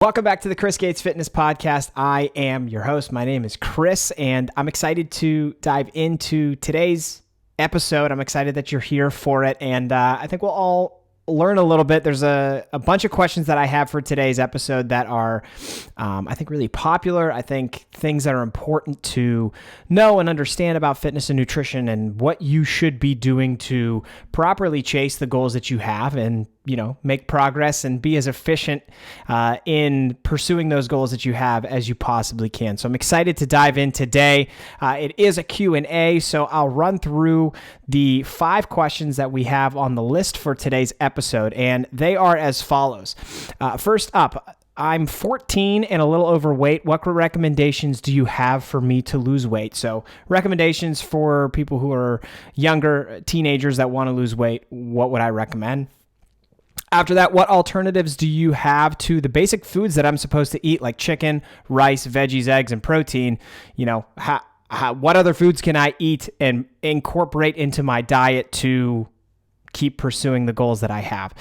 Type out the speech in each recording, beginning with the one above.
Welcome back to the Chris Gates Fitness Podcast. I am your host. My name is Chris, and I'm excited to dive into today's episode. I'm excited that you're here for it, and I think we'll all learn a little bit. There's a bunch of questions that I have for today's episode that are, I think, really popular. I think things that are important to know and understand about fitness and nutrition and what you should be doing to properly chase the goals that you have and, make progress and be as efficient in pursuing those goals that you have as you possibly can. So I'm excited to dive in today. It is a Q&A, so I'll run through the 5 questions that we have on the list for today's episode, and they are as follows. First up, I'm 14 and a little overweight. What recommendations do you have for me to lose weight? So recommendations for people who are younger, teenagers that want to lose weight, what would I recommend? After that, what alternatives do you have to the basic foods that I'm supposed to eat, like chicken, rice, veggies, eggs, and protein? What other foods can I eat and incorporate into my diet to keep pursuing the goals that I have?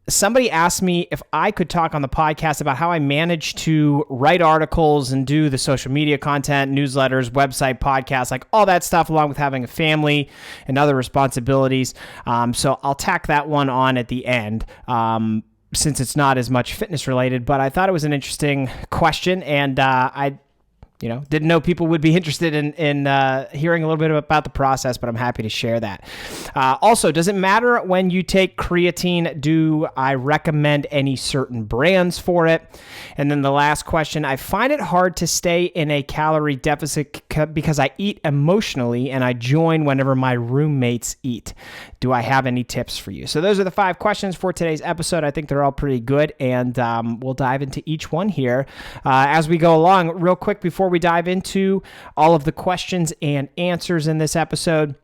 Somebody asked me if I could talk on the podcast about how I manage to write articles and do the social media content, newsletters, website, podcasts, like all that stuff, along with having a family and other responsibilities. So I'll tack that one on at the end, since it's not as much fitness related, but I thought it was an interesting question, and I didn't know people would be interested in hearing a little bit about the process, but I'm happy to share that. Also, does it matter when you take creatine? Do I recommend any certain brands for it? And then the last question, I find it hard to stay in a calorie deficit because I eat emotionally and I join whenever my roommates eat. Do I have any tips for you? So those are the 5 questions for today's episode. I think they're all pretty good, and we'll dive into each one here as we go along. Real quick, before we dive into all of the questions and answers in this episode,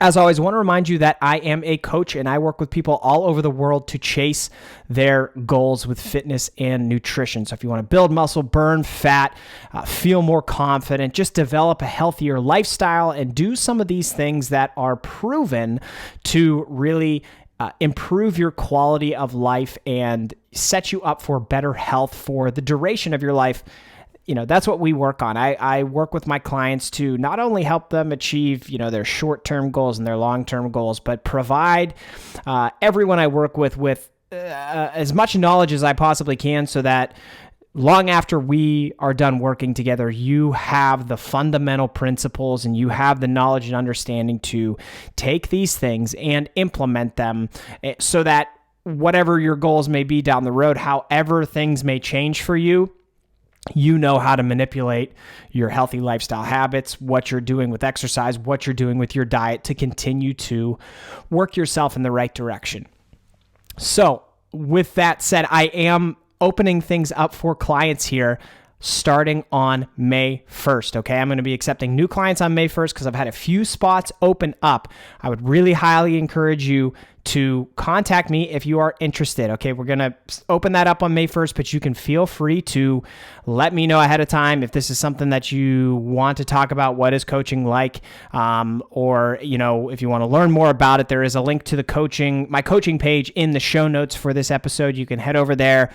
as always, I want to remind you that I am a coach and I work with people all over the world to chase their goals with fitness and nutrition. So if you want to build muscle, burn fat, feel more confident, just develop a healthier lifestyle and do some of these things that are proven to really improve your quality of life and set you up for better health for the duration of your life, that's what we work on. I work with my clients to not only help them achieve, their short-term goals and their long-term goals, but provide everyone I work with as much knowledge as I possibly can so that long after we are done working together, you have the fundamental principles and you have the knowledge and understanding to take these things and implement them so that whatever your goals may be down the road, however things may change for you, you know how to manipulate your healthy lifestyle habits, what you're doing with exercise, what you're doing with your diet to continue to work yourself in the right direction. So with that said, I am opening things up for clients here starting on May 1st, okay? I'm going to be accepting new clients on May 1st because I've had a few spots open up. I would really highly encourage you to contact me if you are interested, okay? We're going to open that up on May 1st, but you can feel free to let me know ahead of time if this is something that you want to talk about. What is coaching like? Or, if you want to learn more about it, there is a link to my coaching page in the show notes for this episode. You can head over there,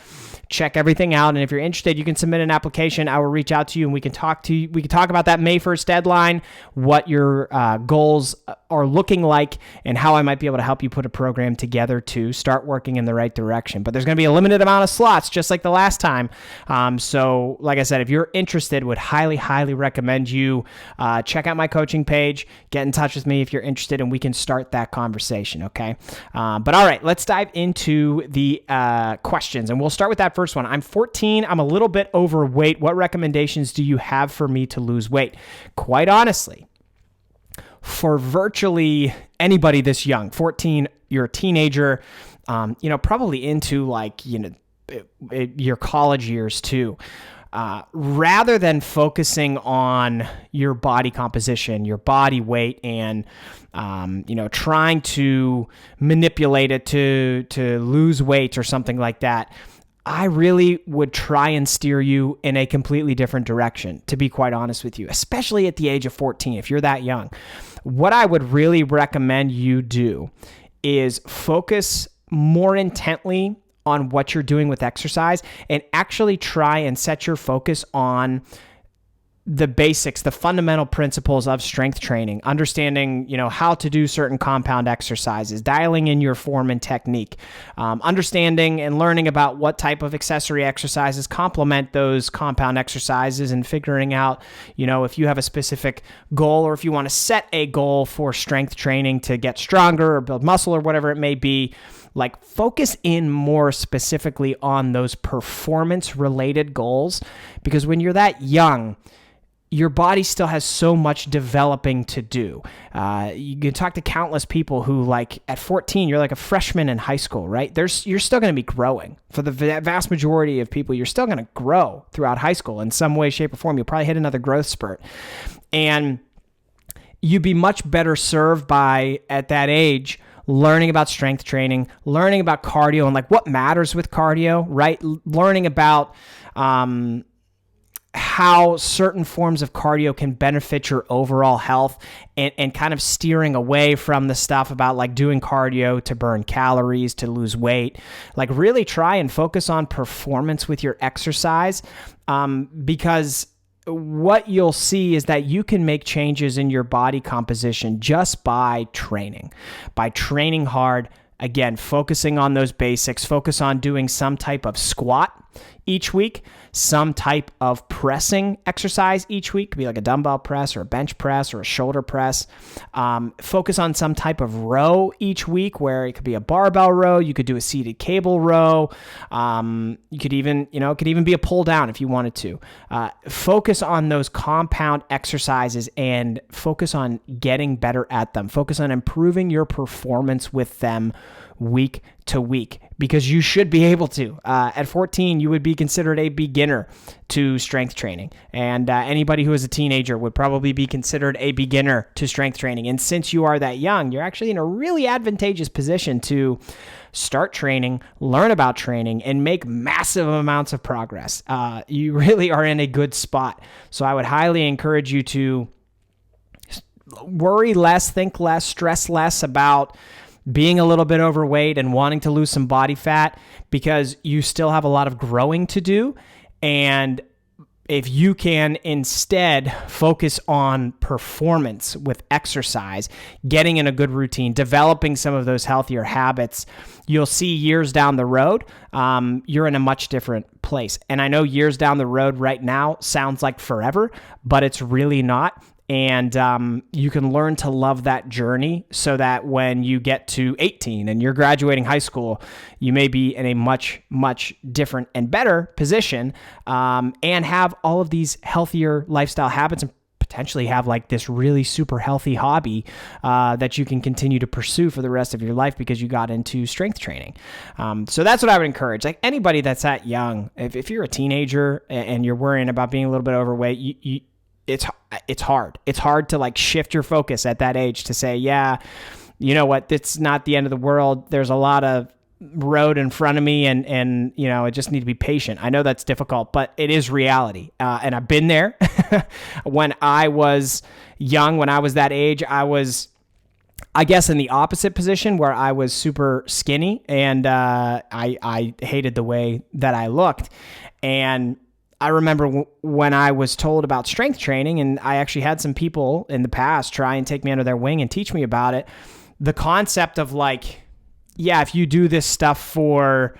check everything out, and if you're interested, you can submit an application. I will reach out to you and we can talk about that May 1st deadline, what your goals are looking like, and how I might be able to help you put a program together to start working in the right direction. But there's going to be a limited amount of slots, just like the last time. So like I said, if you're interested, would highly, highly recommend you check out my coaching page, get in touch with me if you're interested, and we can start that conversation, okay? But all right, let's dive into the questions, and we'll start with that first one. I'm 14. I'm a little bit overweight. What recommendations do you have for me to lose weight? Quite honestly, for virtually anybody this young, 14, you're a teenager, probably into your college years too. Rather than focusing on your body composition, your body weight, and trying to manipulate it to lose weight or something like that, I really would try and steer you in a completely different direction, to be quite honest with you, especially at the age of 14, if you're that young. What I would really recommend you do is focus more intently on what you're doing with exercise and actually try and set your focus on the basics, the fundamental principles of strength training, understanding, how to do certain compound exercises, dialing in your form and technique, understanding and learning about what type of accessory exercises complement those compound exercises, and figuring out, if you have a specific goal or if you want to set a goal for strength training to get stronger or build muscle or whatever it may be, like focus in more specifically on those performance related goals, because when you're that young, your body still has so much developing to do. You can talk to countless people who, like, at 14, you're like a freshman in high school, right? You're still going to be growing. For the vast majority of people, you're still going to grow throughout high school in some way, shape, or form. You'll probably hit another growth spurt. And you'd be much better served by, at that age, learning about strength training, learning about cardio and like what matters with cardio, right? Learning about how certain forms of cardio can benefit your overall health, and kind of steering away from the stuff about like doing cardio to burn calories, to lose weight. Like really try and focus on performance with your exercise, because what you'll see is that you can make changes in your body composition just by training hard. Again, focusing on those basics, focus on doing some type of squat each week, some type of pressing exercise each week. Could be like a dumbbell press or a bench press or a shoulder press. Focus on some type of row each week, where it could be a barbell row. You could do a seated cable row. You could even, it could even be a pull down if you wanted to. Focus on those compound exercises and focus on getting better at them. Focus on improving your performance with them week to week, because you should be able to. At 14, you would be considered a beginner to strength training. And anybody who is a teenager would probably be considered a beginner to strength training. And since you are that young, you're actually in a really advantageous position to start training, learn about training, and make massive amounts of progress. You really are in a good spot. So I would highly encourage you to worry less, think less, stress less about being a little bit overweight and wanting to lose some body fat, because you still have a lot of growing to do. And if you can instead focus on performance with exercise, getting in a good routine, developing some of those healthier habits, you'll see years down the road, you're in a much different place. And I know years down the road right now sounds like forever, but it's really not. And you can learn to love that journey, so that when you get to 18 and you're graduating high school, you may be in a much, much different and better position, and have all of these healthier lifestyle habits, and potentially have like this really super healthy hobby that you can continue to pursue for the rest of your life because you got into strength training. So that's what I would encourage. Like anybody that's that young, if you're a teenager and you're worrying about being a little bit overweight, it's hard. It's hard to like shift your focus at that age to say, yeah, you know what, it's not the end of the world. There's a lot of road in front of me, and I just need to be patient. I know that's difficult, but it is reality. And I've been there. When I was young, when I was that age, I was, I guess, in the opposite position, where I was super skinny, and I hated the way that I looked. And I remember when I was told about strength training, and I actually had some people in the past try and take me under their wing and teach me about it, the concept of like, yeah, if you do this stuff for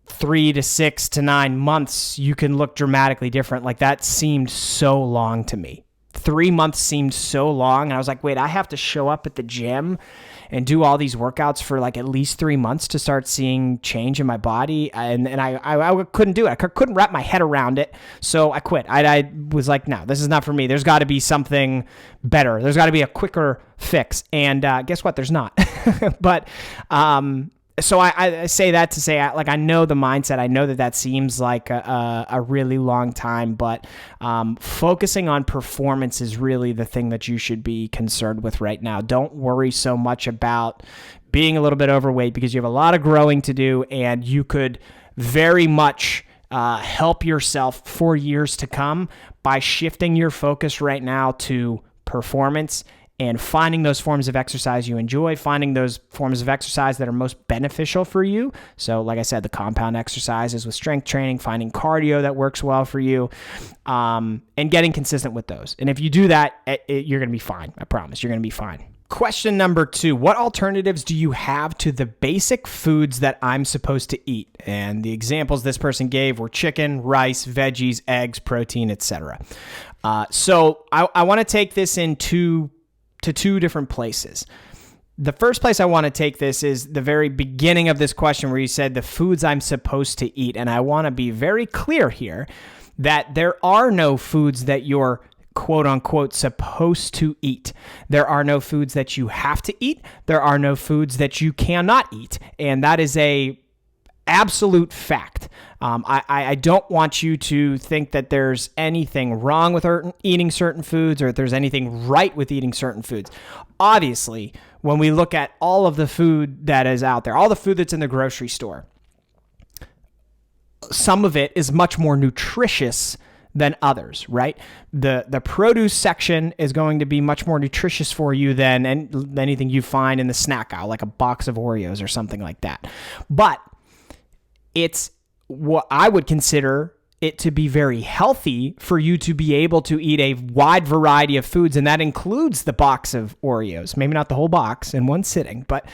3 to 6 to 9 months, you can look dramatically different. Like that seemed so long to me. 3 months seemed so long. And I was like, wait, I have to show up at the gym and do all these workouts for like at least 3 months to start seeing change in my body. And I couldn't do it. I couldn't wrap my head around it. So I quit. I was like, no, this is not for me. There's got to be something better. There's got to be a quicker fix. And guess what? There's not. But so I say that to say, like, I know the mindset. I know that seems like a really long time, but focusing on performance is really the thing that you should be concerned with right now. Don't worry so much about being a little bit overweight, because you have a lot of growing to do, and you could very much help yourself for years to come by shifting your focus right now to performance and finding those forms of exercise you enjoy, finding those forms of exercise that are most beneficial for you. So like I said, the compound exercises with strength training, finding cardio that works well for you, and getting consistent with those. And if you do that, you're going to be fine. I promise you're going to be fine. Question number 2, what alternatives do you have to the basic foods that I'm supposed to eat? And the examples this person gave were chicken, rice, veggies, eggs, protein, etc. So I want to take this to two different places. The first place I want to take this is the very beginning of this question where you said the foods I'm supposed to eat. And I want to be very clear here that there are no foods that you're quote unquote supposed to eat. There are no foods that you have to eat. There are no foods that you cannot eat. And that is a absolute fact. I don't want you to think that there's anything wrong with eating certain foods or that there's anything right with eating certain foods. Obviously, when we look at all of the food that is out there, all the food that's in the grocery store, some of it is much more nutritious than others, right? The produce section is going to be much more nutritious for you than anything you find in the snack aisle, like a box of Oreos or something like that. But it's what I would consider it to be very healthy for you to be able to eat a wide variety of foods, and that includes the box of Oreos. Maybe not the whole box in one sitting, but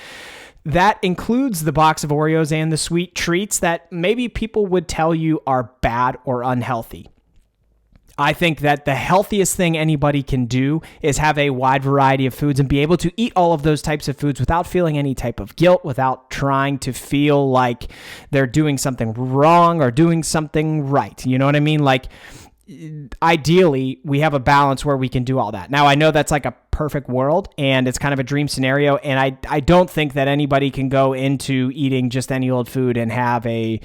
that includes the box of Oreos and the sweet treats that maybe people would tell you are bad or unhealthy. I think that the healthiest thing anybody can do is have a wide variety of foods and be able to eat all of those types of foods without feeling any type of guilt, without trying to feel like they're doing something wrong or doing something right. You know what I mean? Like, ideally, we have a balance where we can do all that. Now, I know that's like a perfect world and it's kind of a dream scenario. And I don't think that anybody can go into eating just any old food and have a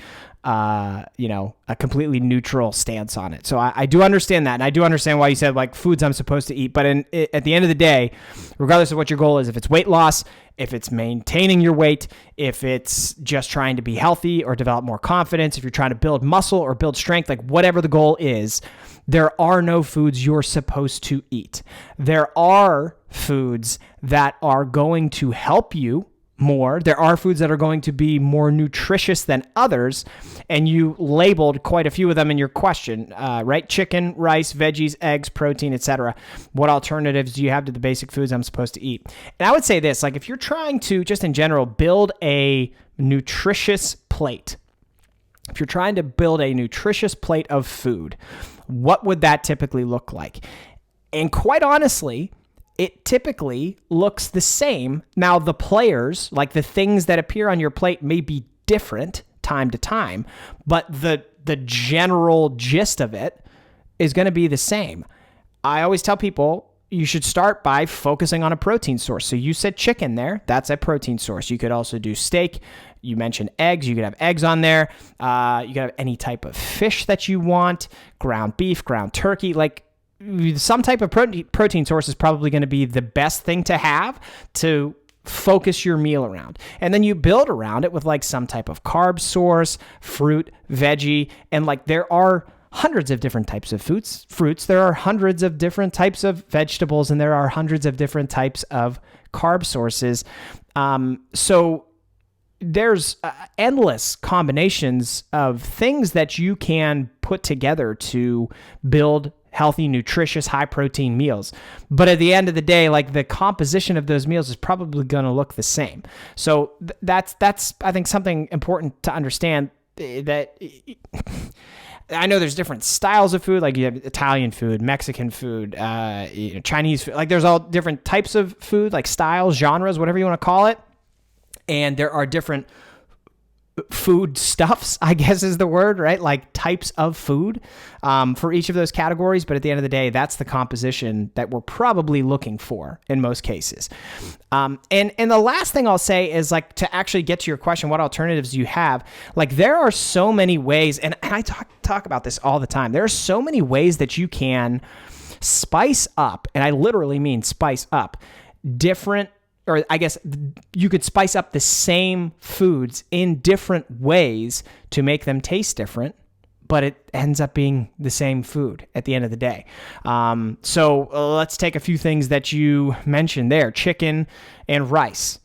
completely neutral stance on it. So I do understand that. And I do understand why you said like foods I'm supposed to eat. But at the end of the day, regardless of what your goal is, if it's weight loss, if it's maintaining your weight, if it's just trying to be healthy or develop more confidence, if you're trying to build muscle or build strength, like whatever the goal is, there are no foods you're supposed to eat. There are foods that are going to help you more. There are foods that are going to be more nutritious than others, and you labeled quite a few of them in your question, right? Chicken, rice, veggies, eggs, protein, etc. What alternatives do you have to the basic foods I'm supposed to eat? And I would say this, like if you're trying to, just in general, build a nutritious plate, if you're trying to build a nutritious plate of food, what would that typically look like? And quite honestly, it typically looks the same. Now, the players, like the things that appear on your plate may be different time to time, but the general gist of it is going to be the same. I always tell people you should start by focusing on a protein source. So you said chicken there. That's a protein source. You could also do steak. You mentioned eggs. You could have eggs on there. You could have any type of fish that you want, ground beef, ground turkey, like some type of protein source is probably going to be the best thing to have to focus your meal around. And then you build around it with like some type of carb source, fruit, veggie, and like there are hundreds of different types of fruits. There are hundreds of different types of vegetables, and there are hundreds of different types of carb sources. So there's endless combinations of things that you can put together to build healthy, nutritious, high-protein meals. But at the end of the day, like the composition of those meals is probably going to look the same. So that's I think something important to understand, that I know there's different styles of food, like you have Italian food, Mexican food, Chinese food. Like there's all different types of food, like styles, genres, whatever you want to call it. And there are different food stuffs, I guess is the word, right? Like types of food for each of those categories. But at the end of the day, that's the composition that we're probably looking for in most cases. And the last thing I'll say is like to actually get to your question, what alternatives do you have? Like there are so many ways, and I talk about this all the time. There are so many ways that you can spice up, and I literally mean spice up, different, or I guess you could spice up the same foods in different ways to make them taste different, but it ends up being the same food at the end of the day. So let's take a few things that you mentioned there, chicken and rice.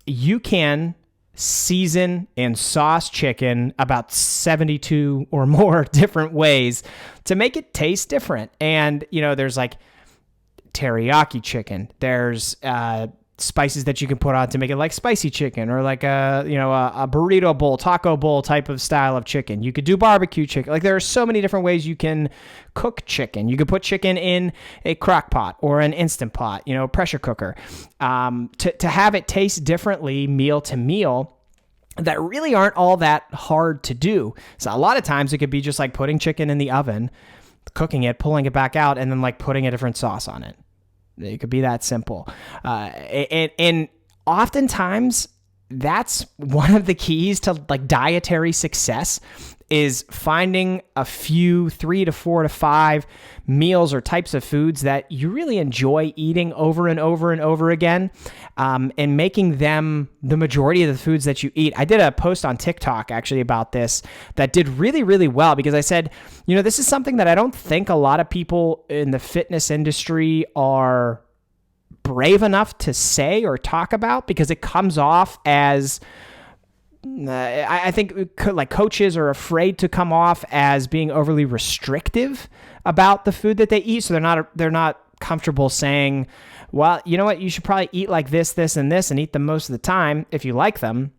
You can season and sauce chicken about 72 or more different ways to make it taste different. And, there's like teriyaki chicken. There's spices that you can put on to make it like spicy chicken, or like a burrito bowl, taco bowl type of style of chicken. You could do barbecue chicken. Like, there are so many different ways you can cook chicken. You could put chicken in a crock pot or an Instant Pot, pressure cooker, to have it taste differently meal to meal, that really aren't all that hard to do. So a lot of times it could be just like putting chicken in the oven, cooking it, pulling it back out, and then like putting a different sauce on it. It could be that simple. And oftentimes that's one of the keys to like dietary success, is finding a few 3 to 4 to 5 meals or types of foods that you really enjoy eating over and over and over again, and making them the majority of the foods that you eat. I did a post on TikTok actually about this that did really, really well, because I said, this is something that I don't think a lot of people in the fitness industry are brave enough to say or talk about, because it comes off as, I think like coaches are afraid to come off as being overly restrictive about the food that they eat. So they're not comfortable saying, well, you know what, you should probably eat like this, this, and this, and eat them most of the time if you like them,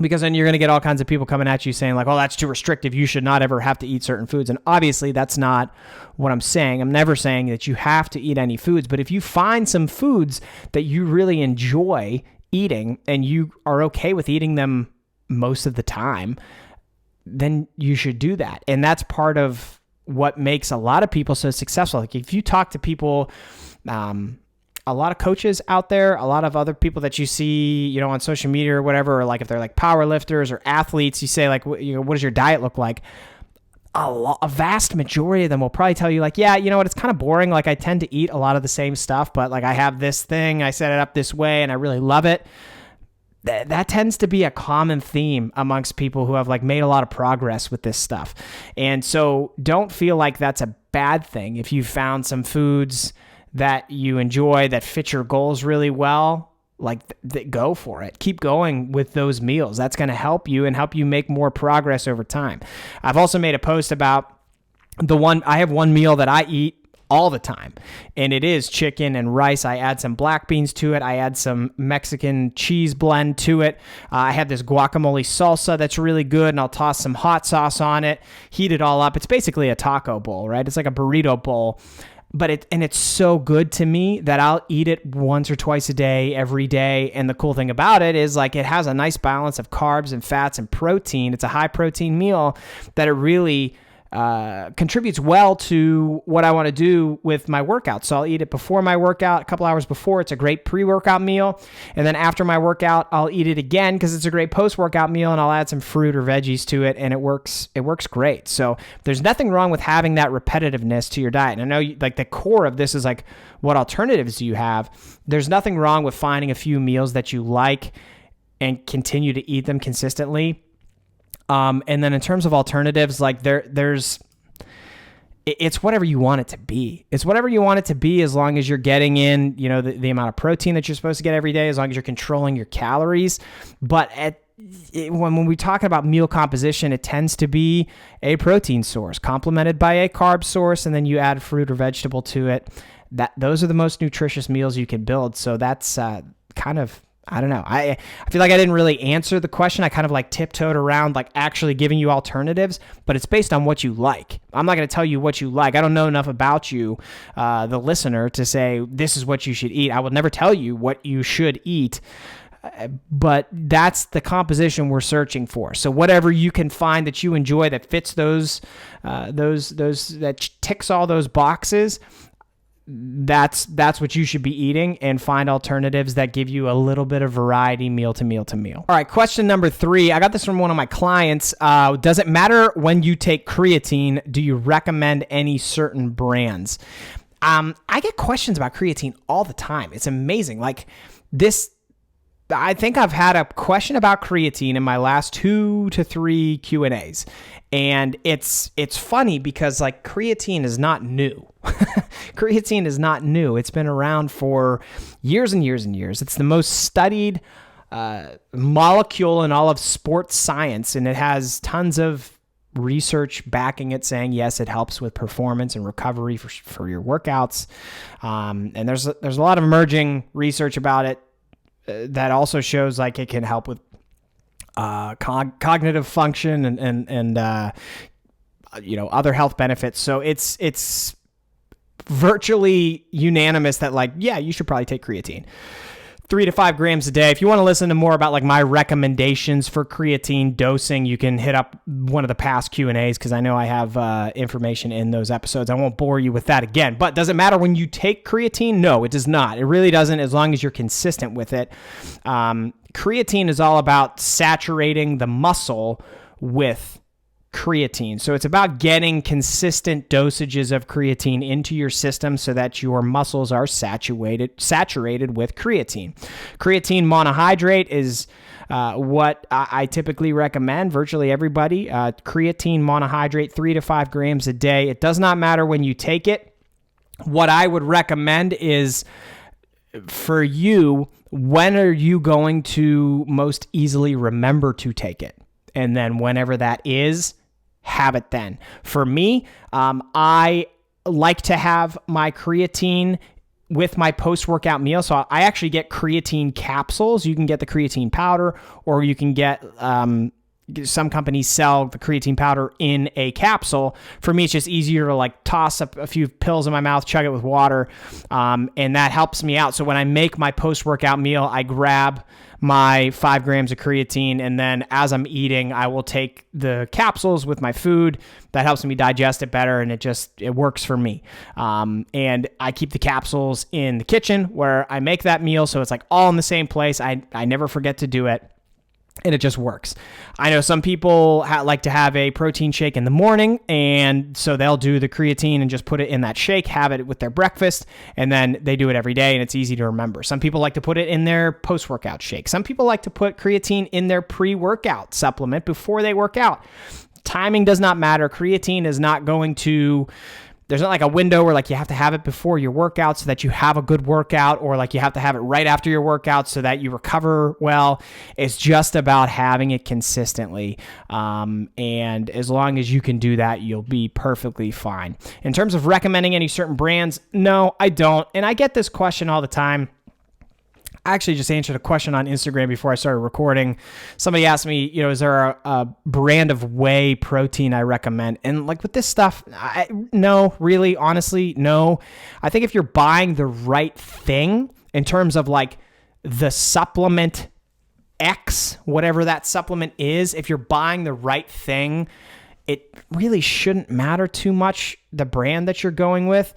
because then you're going to get all kinds of people coming at you saying like, oh, that's too restrictive. You should not ever have to eat certain foods. And obviously that's not what I'm saying. I'm never saying that you have to eat any foods, but if you find some foods that you really enjoy eating and you are okay with eating them most of the time, then you should do that. And that's part of what makes a lot of people so successful. Like, if you talk to people, a lot of coaches out there, a lot of other people that you see, on social media or whatever, or like if they're like power lifters or athletes, you say like, what does your diet look like? A vast majority of them will probably tell you like, yeah, it's kind of boring. Like, I tend to eat a lot of the same stuff, but like I have this thing, I set it up this way and I really love it. That tends to be a common theme amongst people who have like made a lot of progress with this stuff. And so don't feel like that's a bad thing. If you found some foods that you enjoy that fit your goals really well, like go for it. Keep going with those meals. That's going to help you and help you make more progress over time. I've also made a post about I have one meal that I eat all the time, and it is chicken and rice. I add some black beans to it. I add some Mexican cheese blend to it. I have this guacamole salsa that's really good, and I'll toss some hot sauce on it, heat it all up. It's basically a taco bowl, right? It's like a burrito bowl, but it's so good to me that I'll eat it once or twice a day, every day. And the cool thing about it is like it has a nice balance of carbs and fats and protein. It's a high protein meal that it really contributes well to what I want to do with my workout. So I'll eat it before my workout, a couple hours before. It's a great pre-workout meal. And then after my workout, I'll eat it again because it's a great post-workout meal, and I'll add some fruit or veggies to it, and it works great. So there's nothing wrong with having that repetitiveness to your diet. And I know like the core of this is like, what alternatives do you have? There's nothing wrong with finding a few meals that you like and continue to eat them consistently. And then in terms of alternatives, like it's whatever you want it to be. It's whatever you want it to be, as long as you're getting in, the amount of protein that you're supposed to get every day, as long as you're controlling your calories. But when we talk about meal composition, it tends to be a protein source complemented by a carb source, and then you add fruit or vegetable to it. Those are the most nutritious meals you can build. So that's kind of, I don't know. I feel like I didn't really answer the question. I kind of like tiptoed around like actually giving you alternatives, but it's based on what you like. I'm not going to tell you what you like. I don't know enough about you, the listener, to say this is what you should eat. I will never tell you what you should eat, but that's the composition we're searching for. So whatever you can find that you enjoy that fits those that ticks all those boxes, that's what you should be eating, and find alternatives that give you a little bit of variety meal to meal to meal. All right, question number 3. I got this from one of my clients. Does it matter when you take creatine? Do you recommend any certain brands? I get questions about creatine all the time. It's amazing. Like this I think I've had a question about creatine in my last 2 to 3 Q&As. And it's funny because like creatine is not new. Creatine is not new. It's been around for years and years and years. It's the most studied molecule in all of sports science, and it has tons of research backing it, saying yes, it helps with performance and recovery for your workouts. And there's a lot of emerging research about it that also shows like it can help with cognitive function and other health benefits. So it's virtually unanimous that like, yeah, you should probably take creatine. 3 to 5 grams a day. If you want to listen to more about like my recommendations for creatine dosing, you can hit up one of the past Q&As because I know I have information in those episodes. I won't bore you with that again. But does it matter when you take creatine? No, it does not. It really doesn't, as long as you're consistent with it. Creatine is all about saturating the muscle with creatine. So it's about getting consistent dosages of creatine into your system so that your muscles are saturated with creatine. Creatine monohydrate is what I typically recommend virtually everybody. Creatine monohydrate, 3 to 5 grams a day. It does not matter when you take it. What I would recommend is for you, when are you going to most easily remember to take it? And then whenever that is, have it then. For me, I like to have my creatine with my post-workout meal. So I actually get creatine capsules. You can get the creatine powder, or you can get, some companies sell the creatine powder in a capsule. For me, it's just easier to like toss up a few pills in my mouth, chug it with water, and that helps me out. So when I make my post-workout meal, I grab my 5 grams of creatine, and then as I'm eating, I will take the capsules with my food. That helps me digest it better, and it works for me. And I keep the capsules in the kitchen where I make that meal, so it's like all in the same place. I never forget to do it. And it just works. I know some people like to have a protein shake in the morning, and so they'll do the creatine and just put it in that shake, have it with their breakfast, and then they do it every day, and it's easy to remember. Some people like to put it in their post-workout shake. Some people like to put creatine in their pre-workout supplement before they work out. Timing does not matter. Creatine is not going to... There's not like a window where like you have to have it before your workout so that you have a good workout, or like you have to have it right after your workout so that you recover well. It's just about having it consistently. And as long as you can do that, you'll be perfectly fine. In terms of recommending any certain brands, no, I don't. And I get this question all the time. I actually just answered a question on Instagram before I started recording. Somebody asked me, is there a brand of whey protein I recommend? And like with this stuff, no, really, honestly, no. I think if you're buying the right thing in terms of like the supplement X, whatever that supplement is, if you're buying the right thing, it really shouldn't matter too much the brand that you're going with.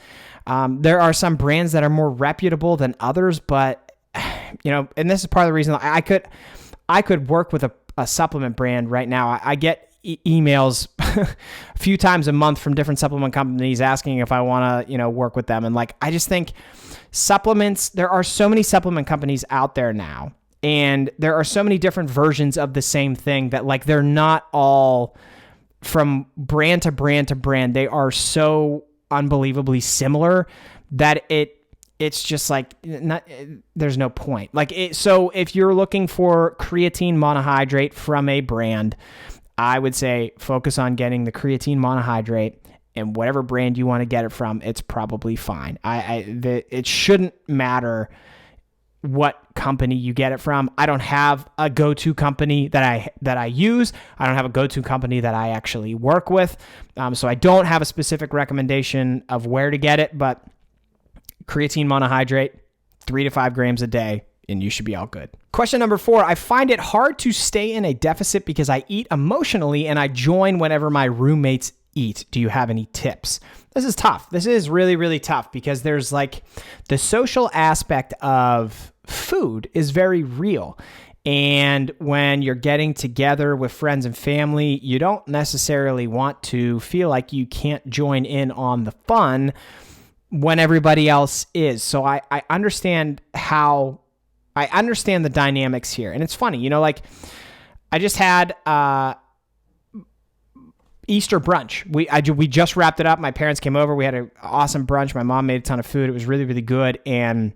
There are some brands that are more reputable than others, but and this is part of the reason I could work with a supplement brand right now. I get emails a few times a month from different supplement companies asking if I want to, work with them. And like, I just think supplements, there are so many supplement companies out there now, and there are so many different versions of the same thing that like, they're not all from brand to brand to brand. They are so unbelievably similar that it's just like, there's no point. So if you're looking for creatine monohydrate from a brand, I would say focus on getting the creatine monohydrate, and whatever brand you want to get it from, it's probably fine. It shouldn't matter what company you get it from. I don't have a go-to company that I use. I don't have a go-to company that I actually work with. So I don't have a specific recommendation of where to get it, but creatine monohydrate, 3 to 5 grams a day, and you should be all good. Question number 4, I find it hard to stay in a deficit because I eat emotionally and I join whenever my roommates eat. Do you have any tips? This is tough. This is really, really tough because there's like the social aspect of food is very real. And when you're getting together with friends and family, you don't necessarily want to feel like you can't join in on the fun when everybody else is. So I understand how I understand the dynamics here. And it's funny, like I just had Easter brunch. We just wrapped it up. My parents came over. We had an awesome brunch. My mom made a ton of food. It was really, really good. And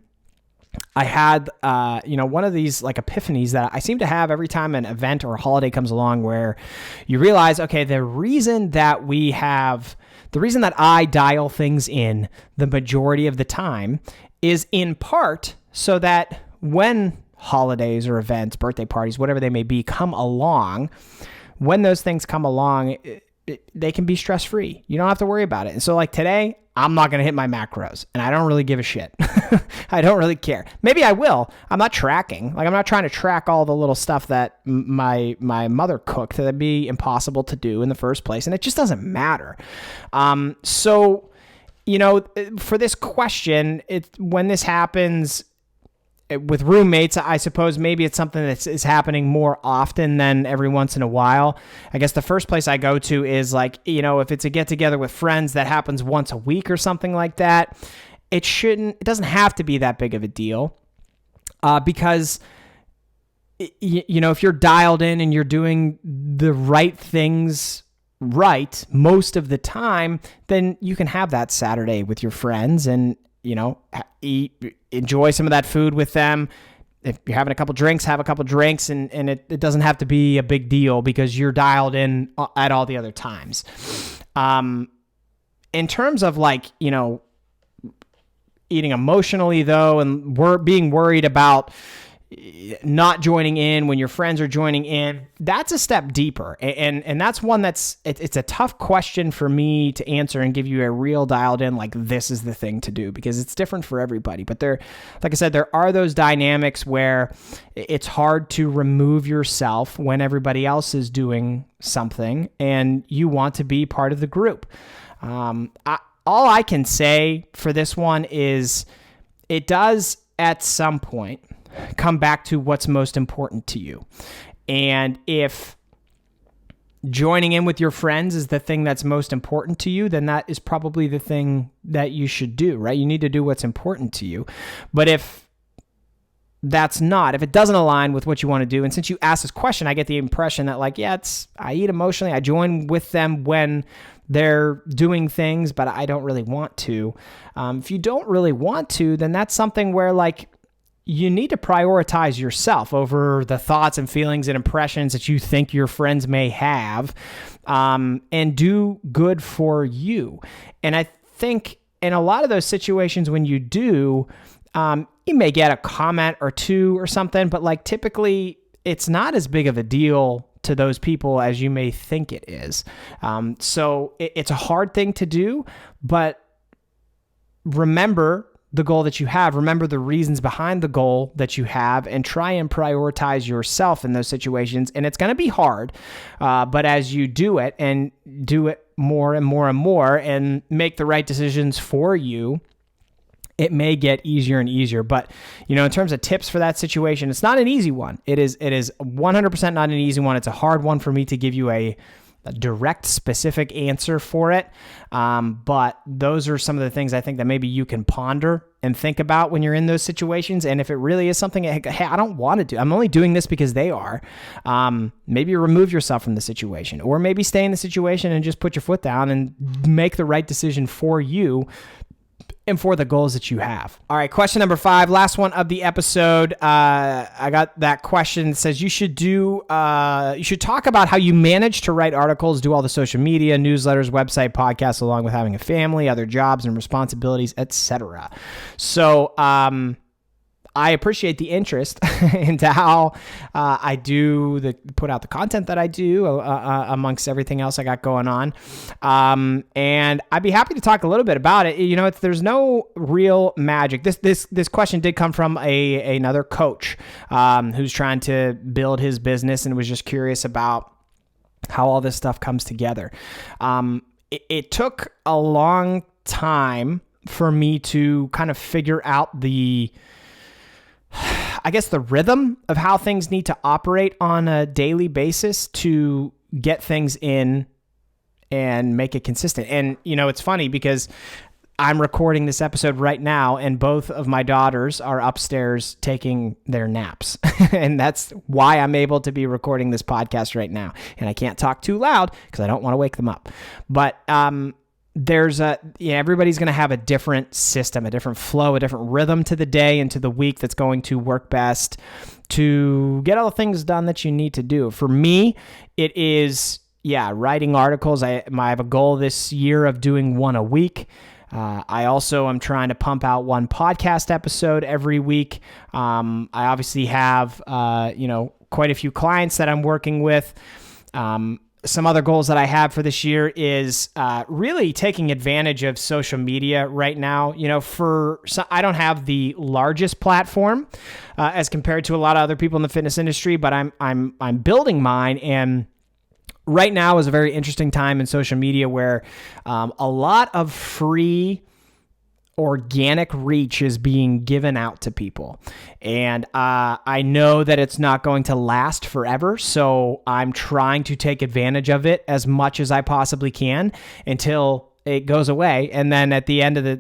I had, one of these like epiphanies that I seem to have every time an event or a holiday comes along, where you realize, okay, the reason that I dial things in the majority of the time is in part so that when holidays or events, birthday parties, whatever they may be, come along, when those things come along, they can be stress-free. You don't have to worry about it. And so like today, I'm not going to hit my macros, and I don't really give a shit. I don't really care. Maybe I will. I'm not tracking. Like, I'm not trying to track all the little stuff that my mother cooked. That'd be impossible to do in the first place, and it just doesn't matter. So, for this question, when this happens with roommates, I suppose maybe it's something that is happening more often than every once in a while. I guess the first place I go to is like, if it's a get together with friends that happens once a week or something like that, it doesn't have to be that big of a deal, because if you're dialed in and you're doing the right things right most of the time, then you can have that Saturday with your friends and enjoy some of that food with them. If you're having a couple drinks, have a couple drinks, and it doesn't have to be a big deal because you're dialed in at all the other times. In terms of like, eating emotionally though, and being worried about not joining in when your friends are joining in, that's a step deeper. And that's one it's a tough question for me to answer and give you a real dialed in, like, this is the thing to do, because it's different for everybody. But like I said, there are those dynamics where it's hard to remove yourself when everybody else is doing something and you want to be part of the group. All I can say for this one is it does at some point come back to what's most important to you. And if joining in with your friends is the thing that's most important to you, then that is probably the thing that you should do, right? You need to do what's important to you. But if if it doesn't align with what you want to do, and since you asked this question, I get the impression that like, I eat emotionally, I join with them when they're doing things, but I don't really want to. If you don't really want to, then that's something where like, you need to prioritize yourself over the thoughts and feelings and impressions that you think your friends may have, and do good for you. And I think in a lot of those situations when you do, you may get a comment or two or something, but like typically it's not as big of a deal to those people as you may think it is. So it's a hard thing to do, but remember the goal that you have, remember the reasons behind the goal that you have, and try and prioritize yourself in those situations. And it's going to be hard, but as you do it and do it more and more and more and make the right decisions for you, it may get easier and easier. But, in terms of tips for that situation, it's not an easy one. It is 100% not an easy one. It's a hard one for me to give you a direct, specific answer for it. But those are some of the things I think that maybe you can ponder and think about when you're in those situations. And if it really is something, hey, I don't want to do, I'm only doing this because they are, maybe remove yourself from the situation, or maybe stay in the situation and just put your foot down and make the right decision for you and for the goals that you have. All right, question number 5, last one of the episode. I got that question. It says you should talk about how you manage to write articles, do all the social media, newsletters, website, podcasts, along with having a family, other jobs and responsibilities, etc. So, I appreciate the interest into how I put out the content that I do amongst everything else I got going on. And I'd be happy to talk a little bit about it. There's no real magic. This question did come from another coach who's trying to build his business and was just curious about how all this stuff comes together. It took a long time for me to kind of figure out the rhythm of how things need to operate on a daily basis to get things in and make it consistent. And, it's funny because I'm recording this episode right now, and both of my daughters are upstairs taking their naps. And that's why I'm able to be recording this podcast right now. And I can't talk too loud because I don't want to wake them up. But everybody's going to have a different system, a different flow, a different rhythm to the day and to the week that's going to work best to get all the things done that you need to do. For me, it is, writing articles. I have a goal this year of doing one a week. I also am trying to pump out one podcast episode every week. I obviously have, quite a few clients that I'm working with. Some other goals that I have for this year is really taking advantage of social media right now. I don't have the largest platform as compared to a lot of other people in the fitness industry, but I'm building mine. And right now is a very interesting time in social media where a lot of free organic reach is being given out to people. And I know that it's not going to last forever. So I'm trying to take advantage of it as much as I possibly can until it goes away. And then at the end of the,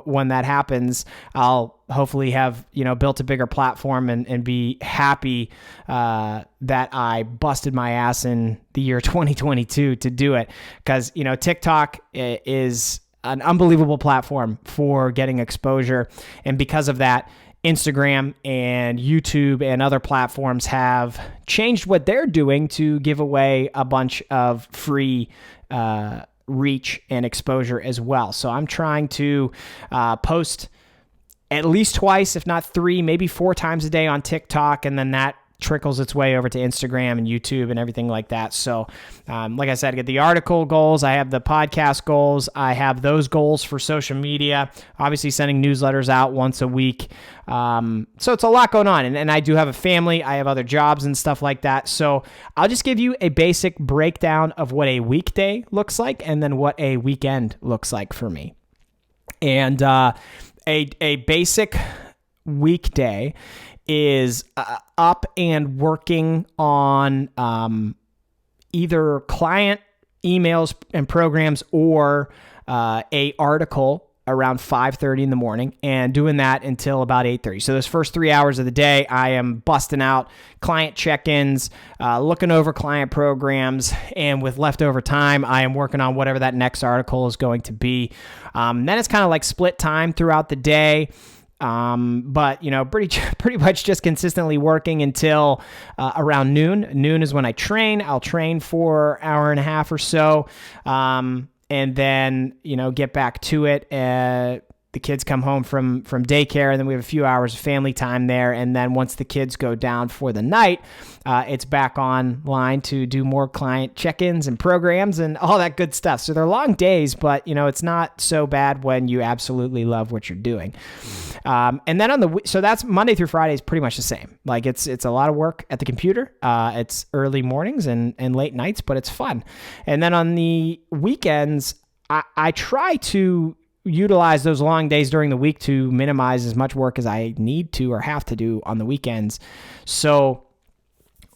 when that happens, I'll hopefully have, built a bigger platform and be happy that I busted my ass in the year 2022 to do it. Because, TikTok is an unbelievable platform for getting exposure. And because of that, Instagram and YouTube and other platforms have changed what they're doing to give away a bunch of free reach and exposure as well. So I'm trying to post at least twice, if not 3, maybe 4 times a day on TikTok, and then that trickles its way over to Instagram and YouTube and everything like that. So like I said, I get the article goals, I have the podcast goals, I have those goals for social media, obviously sending newsletters out once a week. So it's a lot going on, and I do have a family, I have other jobs and stuff like that. So I'll just give you a basic breakdown of what a weekday looks like and then what a weekend looks like for me. And a basic weekday is up and working on either client emails and programs or a article around 5:30 in the morning, and doing that until about 8:30. So those first 3 hours of the day, I am busting out client check-ins, looking over client programs, and with leftover time, I am working on whatever that next article is going to be. Then it's kind of like split time throughout the day. But pretty much just consistently working until around noon. Noon is when I train. I'll train for an hour and a half or so, and then get back to it. The kids come home from daycare, and then we have a few hours of family time there. And then once the kids go down for the night, it's back online to do more client check-ins and programs and all that good stuff. So they're long days, but it's not so bad when you absolutely love what you're doing. And then so that's Monday through Friday is pretty much the same. Like it's a lot of work at the computer. It's early mornings and late nights, but it's fun. And then on the weekends, I try to utilize those long days during the week to minimize as much work as I need to or have to do on the weekends. So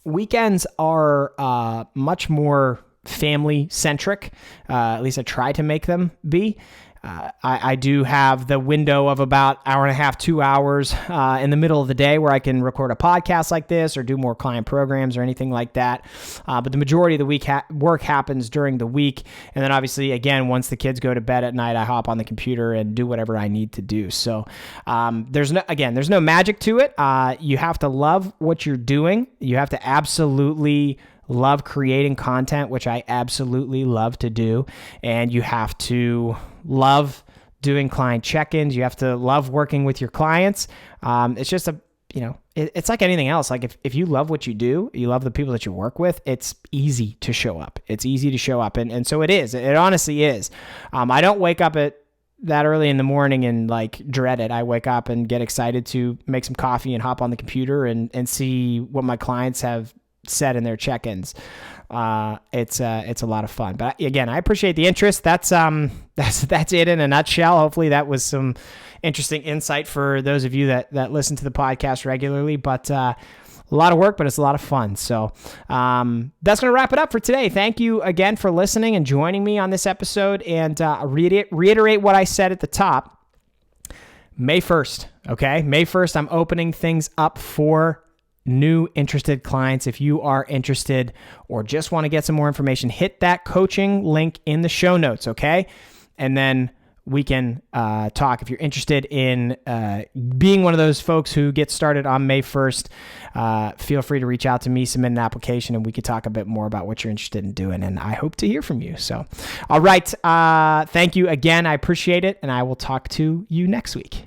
weekends are much more family centric. At least I try to make them be. I do have the window of about hour and a half, 2 hours in the middle of the day where I can record a podcast like this or do more client programs or anything like that. But the majority of the week work happens during the week. And then obviously, again, once the kids go to bed at night, I hop on the computer and do whatever I need to do. So there's no magic to it. You have to love what you're doing. You have to absolutely love creating content, which I absolutely love to do. And you have to love doing client check-ins. You have to love working with your clients. It's just it's like anything else. Like if you love what you do, you love the people that you work with, it's easy to show up. It's easy to show up. And so it is. It honestly is. I don't wake up at that early in the morning and like dread it. I wake up and get excited to make some coffee and hop on the computer and see what my clients have said in their check-ins. It's a lot of fun. But again, I appreciate the interest. That's it in a nutshell. Hopefully that was some interesting insight for those of you that listen to the podcast regularly. But a lot of work, but it's a lot of fun. So that's going to wrap it up for today. Thank you again for listening and joining me on this episode. And reiterate what I said at the top. May 1st, okay? May 1st, I'm opening things up for new interested clients. If you are interested or just want to get some more information, hit that coaching link in the show notes, okay? And then we can talk. If you're interested in being one of those folks who gets started on May 1st, feel free to reach out to me, submit an application, and we could talk a bit more about what you're interested in doing. And I hope to hear from you. So, all right. Thank you again. I appreciate it. And I will talk to you next week.